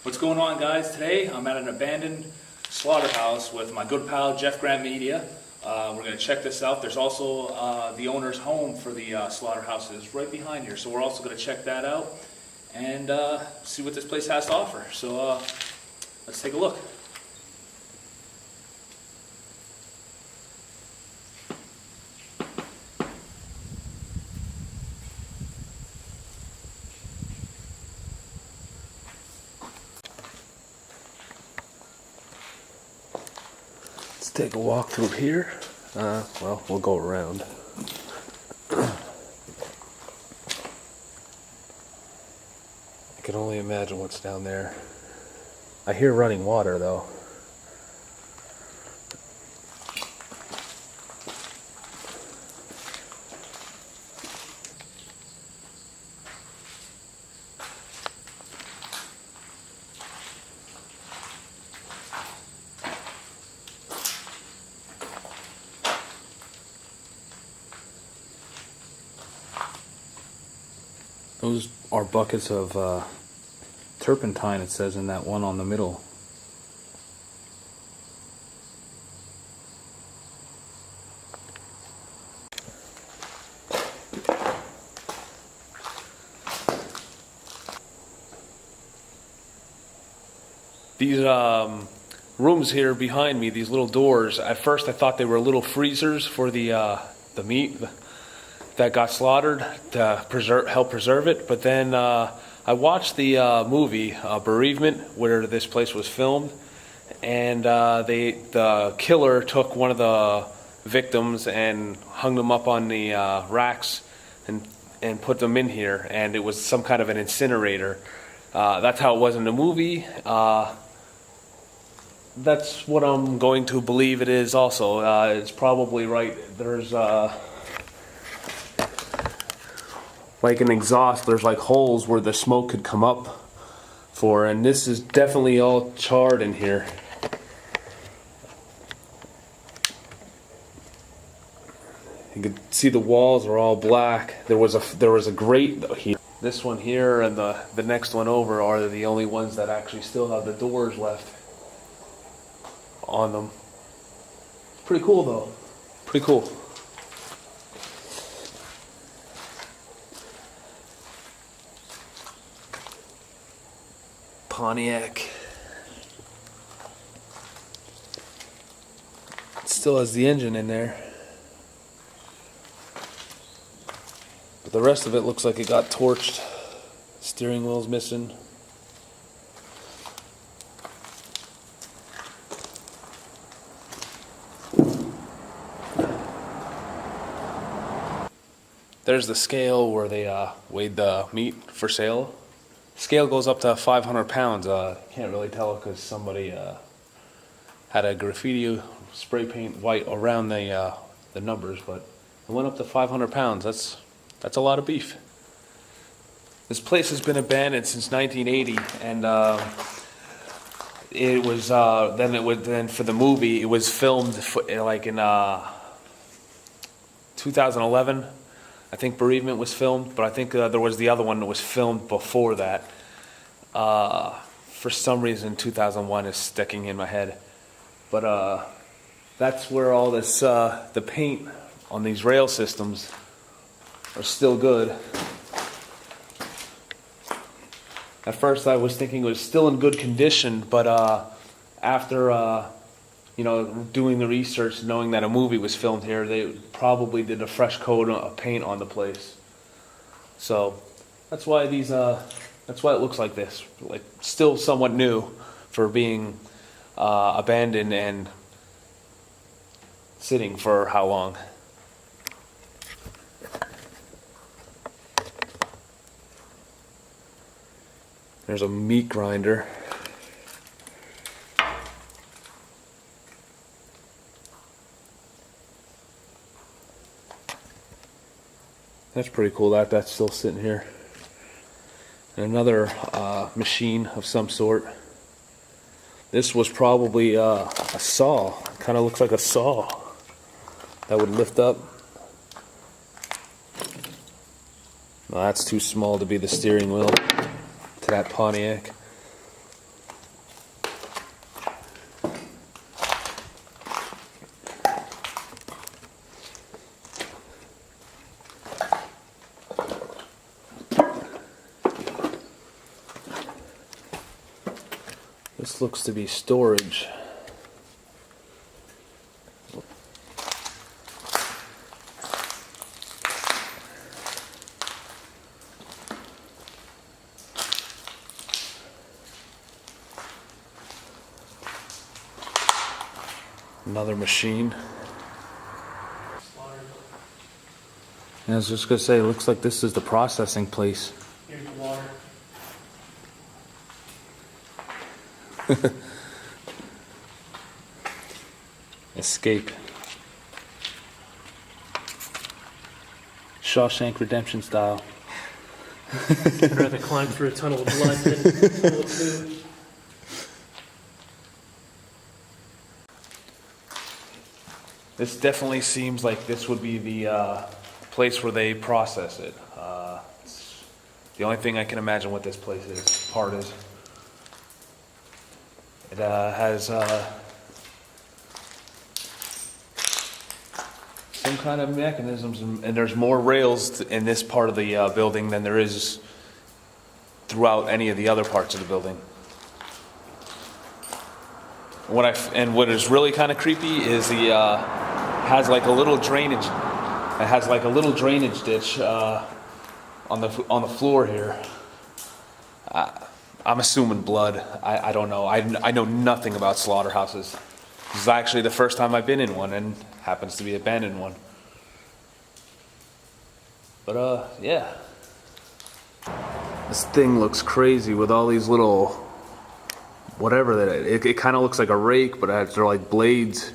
What's going on, guys? Today I'm at an abandoned slaughterhouse with my good pal JeffGrantMedia. We're going to check this out. There's also the owner's home for the slaughterhouse is right behind here, so we're also going to check that out and see what this place has to offer. So let's take a look. Let's take a walk through here. Well, we'll go around. I can only imagine what's down there. I hear running water, though. Those are buckets of turpentine, it says in that one on the middle. These rooms here behind me, these little doors, at first I thought they were little freezers for the meat that got slaughtered to help preserve it. But then I watched the movie Bereavement, where this place was filmed, and the killer took one of the victims and hung them up on the racks and put them in here, and it was some kind of an incinerator. That's how it was in the movie. That's what I'm going to believe it is also. It's probably right. There's like an exhaust, there's like holes where the smoke could come up for, and this is definitely all charred in here. You can see the walls are all black. There was a grate here. This one here and the next one over are the only ones that actually still have the doors left on them. Pretty cool though. Pretty cool. Pontiac. It still has the engine in there. But the rest of it looks like it got torched. Steering wheel's missing. There's the scale where they weighed the meat for sale. Scale goes up to 500 pounds. Can't really tell because somebody had a graffiti spray paint white around the numbers, but it went up to 500 pounds. That's a lot of beef. This place has been abandoned since 1980, and it was then for the movie it was filmed like in 2011. I think Bereavement was filmed, but I think there was the other one that was filmed before that. For some reason, 2001 is sticking in my head. But that's where all this, the paint on these rail systems are still good. At first I was thinking it was still in good condition, but after doing the research, knowing that a movie was filmed here, they probably did a fresh coat of paint on the place. So that's why that's why it looks like this, like still somewhat new for being abandoned and sitting for how long. There's a meat grinder. That's pretty cool that that's still sitting here. And another machine of some sort. This was probably a saw. Kind of looks like a saw that would lift up. No, that's too small to be the steering wheel to that Pontiac. This looks to be storage. Another machine. And I was just gonna say, it looks like this is the processing place. Here's the water. Escape. Shawshank Redemption style. I'd rather climb through a tunnel of blood than a tunnel of food. This definitely seems like this would be the place where they process it. It's the only thing I can imagine what this place is, part is. It has some kind of mechanisms, and there's more rails in this part of the building than there is throughout any of the other parts of the building. What is really kind of creepy is the has like a little drainage. It has like a little drainage ditch on the floor here. I'm assuming blood. I don't know. I know nothing about slaughterhouses. This is actually the first time I've been in one, and happens to be an abandoned one. But yeah. This thing looks crazy with all these little whatever that it kind of looks like a rake, but they're like blades.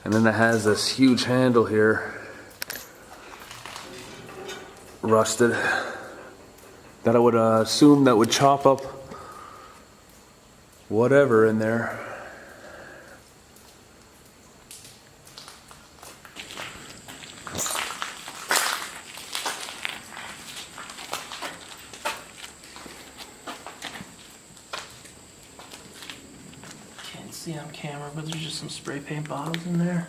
And then it has this huge handle here, rusted, that I would assume that would chop up whatever in there. Can't see on camera, but there's just some spray paint bottles in there.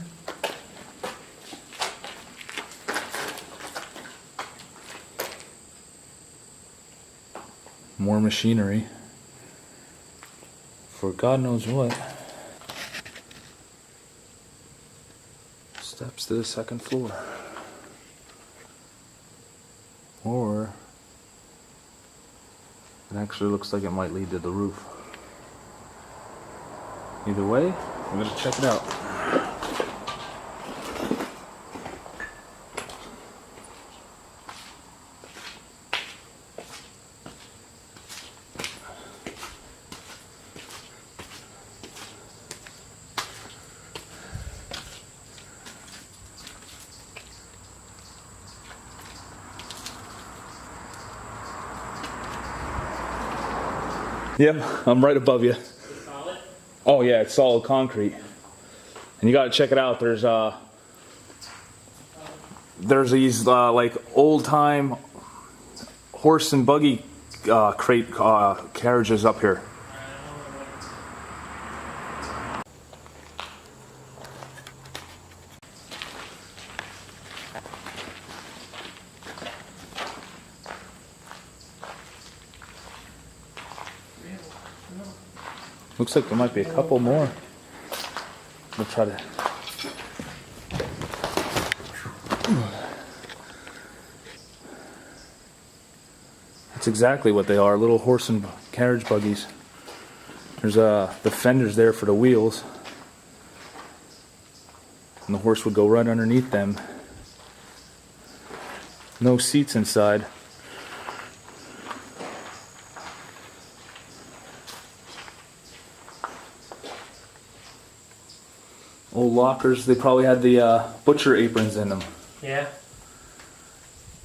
More machinery for God knows what. Steps to the second floor. Or it actually looks like it might lead to the roof. Either way, I'm gonna check it out. Yep, I'm right above you. Solid? Oh yeah, it's solid concrete. And you gotta check it out. There's these like old time horse and buggy crate carriages up here. Looks like there might be a couple more. We'll try to. That's exactly what they are, little horse and carriage buggies. There's the fenders there for the wheels. And the horse would go right underneath them. No seats inside. Old lockers, they probably had the butcher aprons in them. Yeah.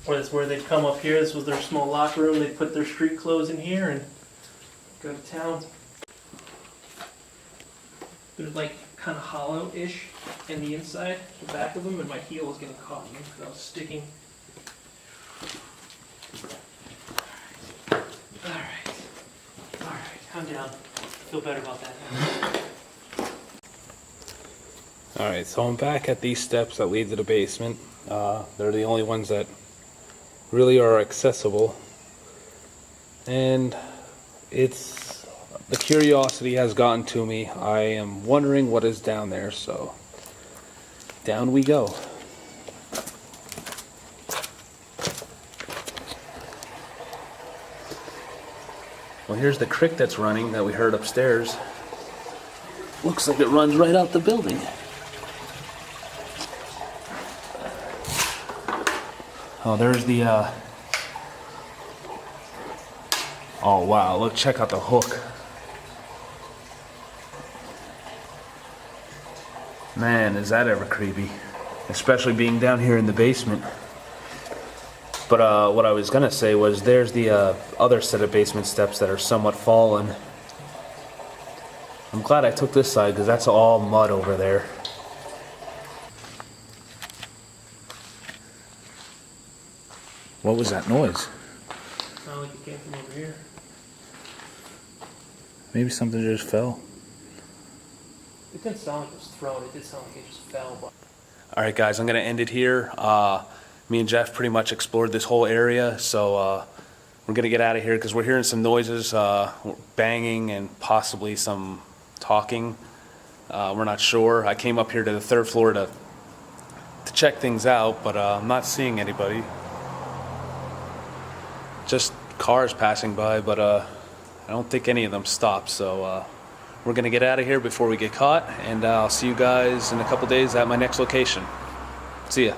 Or that's where they'd come up here. This was their small locker room. They'd put their street clothes in here and go to town. They're like kind of hollow-ish in the inside, the back of them, and my heel was getting caught in them because I was sticking. Alright, calm down. Feel better about that now. Alright, so I'm back at these steps that lead to the basement. They're the only ones that really are accessible. And it's the curiosity has gotten to me. I am wondering what is down there, so down we go. Well, here's the creek that's running that we heard upstairs. Looks like it runs right out the building. Oh, there's the, oh wow, look, check out the hook. Man, is that ever creepy. Especially being down here in the basement. But what I was gonna say was there's the other set of basement steps that are somewhat fallen. I'm glad I took this side because that's all mud over there. What was that noise? Sound like it came from over here. Maybe something just fell. It didn't sound like it was thrown. It did sound like it just fell. But All right, guys, I'm going to end it here. Me and Jeff pretty much explored this whole area, so we're going to get out of here because we're hearing some noises, banging and possibly some talking. We're not sure. I came up here to the 3rd floor to check things out, but I'm not seeing anybody. Just cars passing by, but I don't think any of them stopped, so we're going to get out of here before we get caught, and I'll see you guys in a couple days at my next location. See ya.